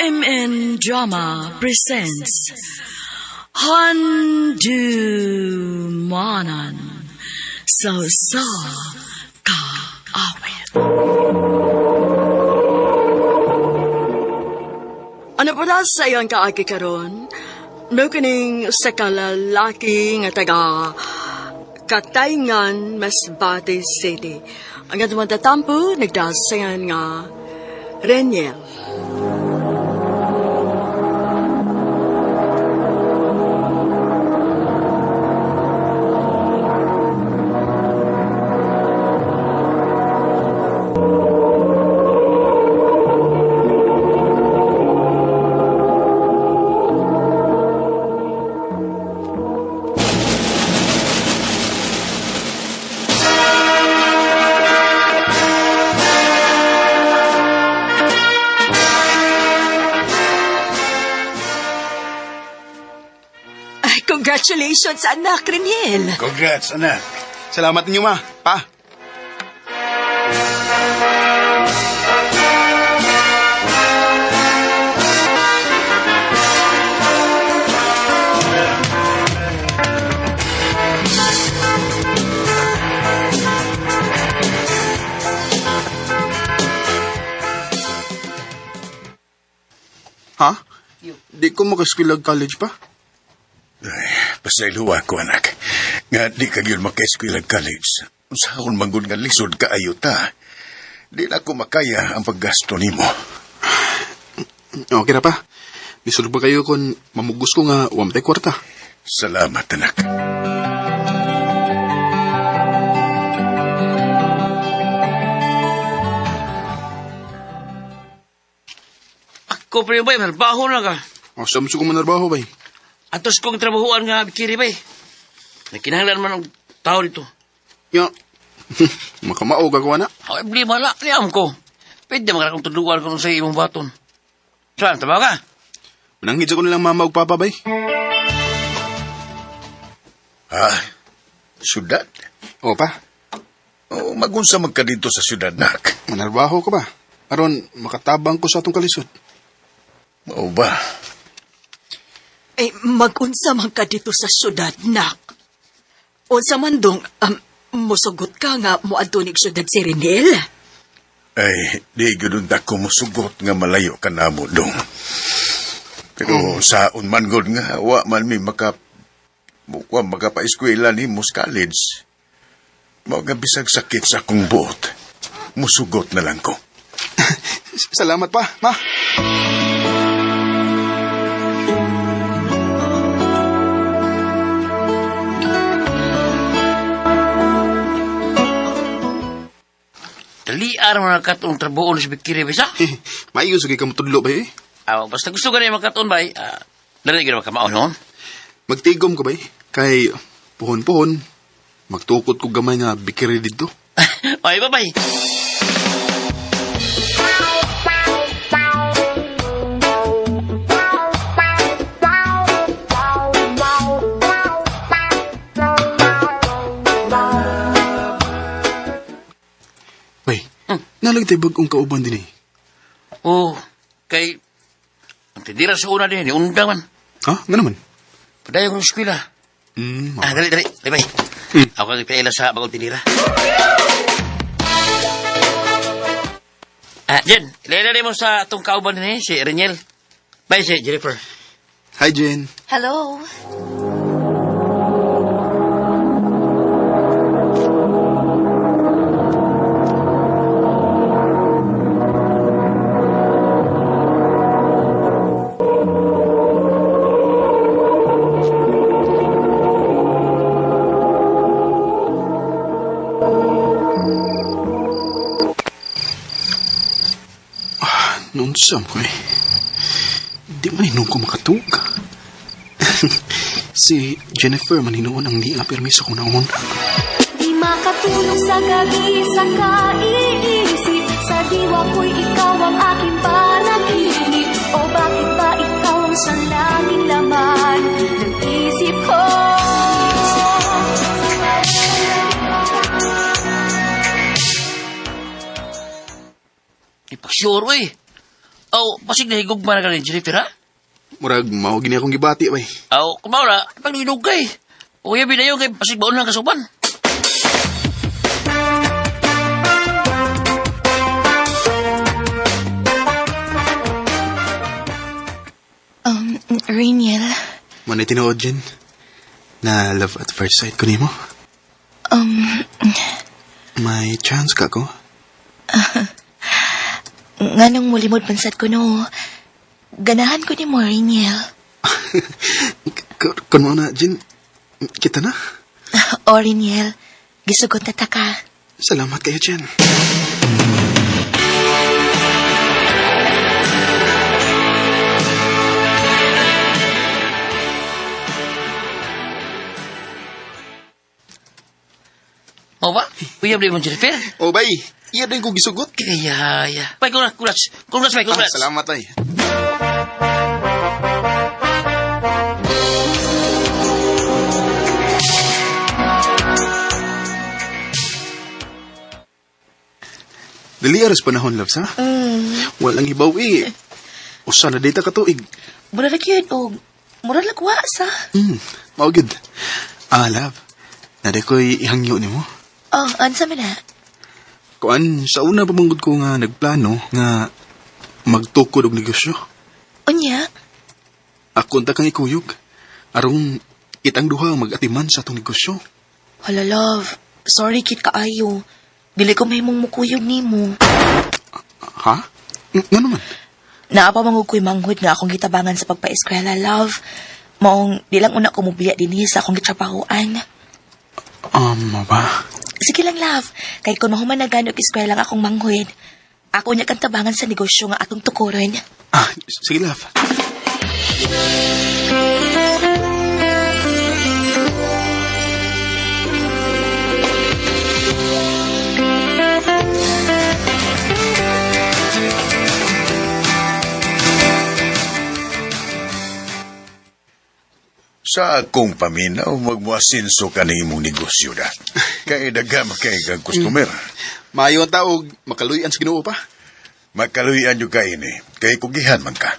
RMN Drama presents Handumanan Sa Kaawit. Ano pala sa iyang kaagi karon? No kining sa kalalaki nga taga Katayngan, Masbate City. Ang atong tatampo, nagdasayan nga Reniel. Congratulations, anak, Reniel. Congrats, anak. Salamat ninyo, ma. Pa. Ha? Di ko makaskilag college pa? Pasayluwa ko, anak. Nga di ka yun maka-eskwela college. Sa akong manggod nga lisod ka ayuta. Di na ako makaya ang paggasto nimo. Okay na pa. Bisulog ba kayo kung mamugos ko nga 1 kwarta? Salamat, anak. Ako pre bay, malbaho na ka. O, saan mo manarbaho, bay? Atos kong trabahuan nga bikiri bay. Nakinahanglan man ang tao dito. Ya, makamao gagawa na. Ay, bli mala, niyam ko. Pwede mga akong tuduan ko sa imong baton. Saan, tabaw ka? Mananghid sa ko nilang mama o papa, bay. Syudad? O, pa. O, magunsa magka dito sa syudad, nak. Manarbaho ka ba? Aron, makatabang ko sa atong kalisod. Mao ba? Mag-unsa man ka dito sa syudad, nak. Unsa man dong, musugot ka nga muadtunig syudad si Reniel. Ay, di ganoon ko musugot nga malayo ka na mo dong. Pero saon man god nga, wa man mi makapaeskwela ni Mus College. Mga bisag sakit sa akong buot. Musugot na lang ko. Salamat pa, ma. Daliar mo na katong trabaho sa bikiri bay sa? Mayo, sige ka matudlo, bay. Basta gusto ka na yung makatoon bay, dali ka na makamaon, no? Magtigom ka, bay. Kay, puhon-puhon, magtukot ko gamay nga bikiri dito. Ay, babay. Nalagtay bagong kauban din eh. Oh, kay, ang tindira sa una din, yung undang man. Ha? Nga naman? Padaya ko ng eskwela. Dali, bay. Ako kang ipaila sa bagong tindira. Jen, ilalari mo sa itong kauban din si Reniel. Bye, si Jennifer. Hi, Jen. Hello. Nonsam ko eh. Di man hinong ko makatug. Si Jennifer man hinoon ang di nga permiso ko naon. Di makatulog sa gabi sa kaiisip. Sa diwa ko'y ikaw ang aking panaginip. O bakit ba ikaw ang salangin laman ng isip ko? Ipaksure, eh. Oh, pasig na higugma na ka ni Jennifer, ha? Murag, mao gini akong gibati, bay. Oh, kumaw na, pag nilugay. O yabi na yun kay pasig baon lang kasuban. Rainiel, Manay tinuod, Jen. Na love at first sight ko nimo. May chance ka ko? nganong mulimod pansat ko no. Ganahan ko ni mo, Rainiel. Kun mo na, Jen. Kita na. O, Rainiel, gisugot na ta ka. Salamat kayo, Jen. O ba? Uyab din mo, Jennifer. O, bay. Iya din ko gisugot. Kaya, ya. Bay, congrats. Congrats, bay, congrats. Salamat, bay. Dali aras panahon, loves, ha? Walang ibaw, eh. Usa na data katuig. Murag yun, o. Murag lagwa sa. Mao good. Love. Nade ko'y ihangyo ni mo. Oh, ansa man na? Kuan, sa una pamanggod ko nga nagplano nga magtukod og negosyo. Unya? Ako unta kang ikuyog. Arong itang duha mag-atiman sa atong negosyo. Hala, love. Sorry, kit kaayo. Dili ko mahimong mukuyog ni mo. Ha? Nga naman? Naapa mangukoy manghud nga akong gitabangan sa pagpa-eskwela, love. Maong, di lang una ko mubiya din sa akong gitrabahoan. Ba? Sige lang, love. Kahit kung mahuman na ganok eskwela nga akong manghud, ako niya kang tabangan sa negosyo nga atong tukuron. Sige, love. Sa akong paminaw, magmuasinso ka ng imong negosyo da. Kaya daga makaigang customer. Maayo ang taog, makaluyan sa Ginoo pa. Makaluyan yung kaini, kaya kugihan man ka.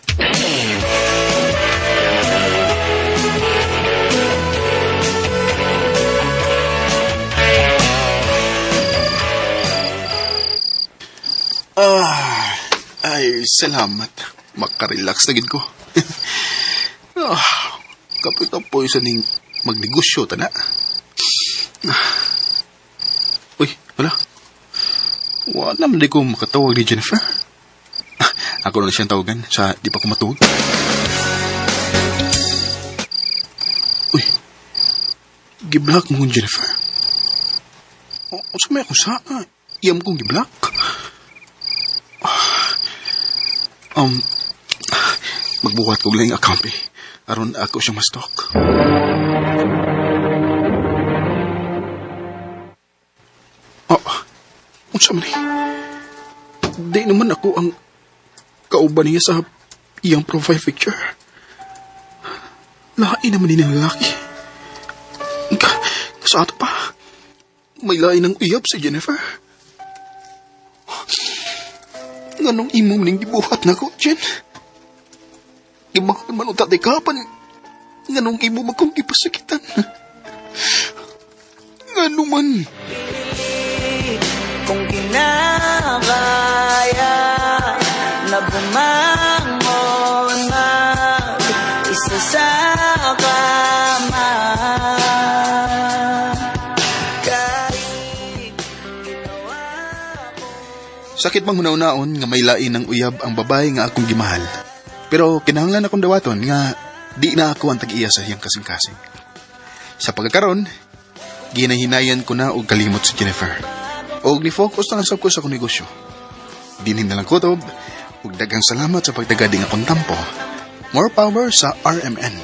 Ay, salamat. Makarelax na gid ko. Kapit ang po isa ning magnegosyo, tana. Uy, wala. Wala naman di ko makatawag ni Jennifer. Ako na siyang tawagan sa di pa ko matuwag. Uy, giblock mo kong Jennifer. O sa may ako sa, iyam kong giblock. Magbuhat ko lang yung account eh. Aron ako siyang mastok. Unsa man eh. Di naman ako ang kauban niya sa iyang profile picture. Lain naman din ang lalaki. Sa ato pa, may lain ng uyab si Jennifer. Nganong imo maning gibuhat na ko, Jen? Imahal man o tatay kapan. Nganong imo magkong gipasakitan. Ngano man. Kung kinakaya na bumangon mag-isa sa kama. Sakit mang hunaw-naon nga may lain ng uyab ang babae nga akong gimahal. Pero kinahanglan akong dawaton nga di na ako ang tag-iya sa iyang kasing-kasing. Sa pagkakaroon, ginahinayan ko na og kalimot si Jennifer. Og ni-focus na lang sa ko sa akong negosyo. Dinin na lang kutob, ug daghang salamat sa pagtagading akong tampo. More power sa RMN.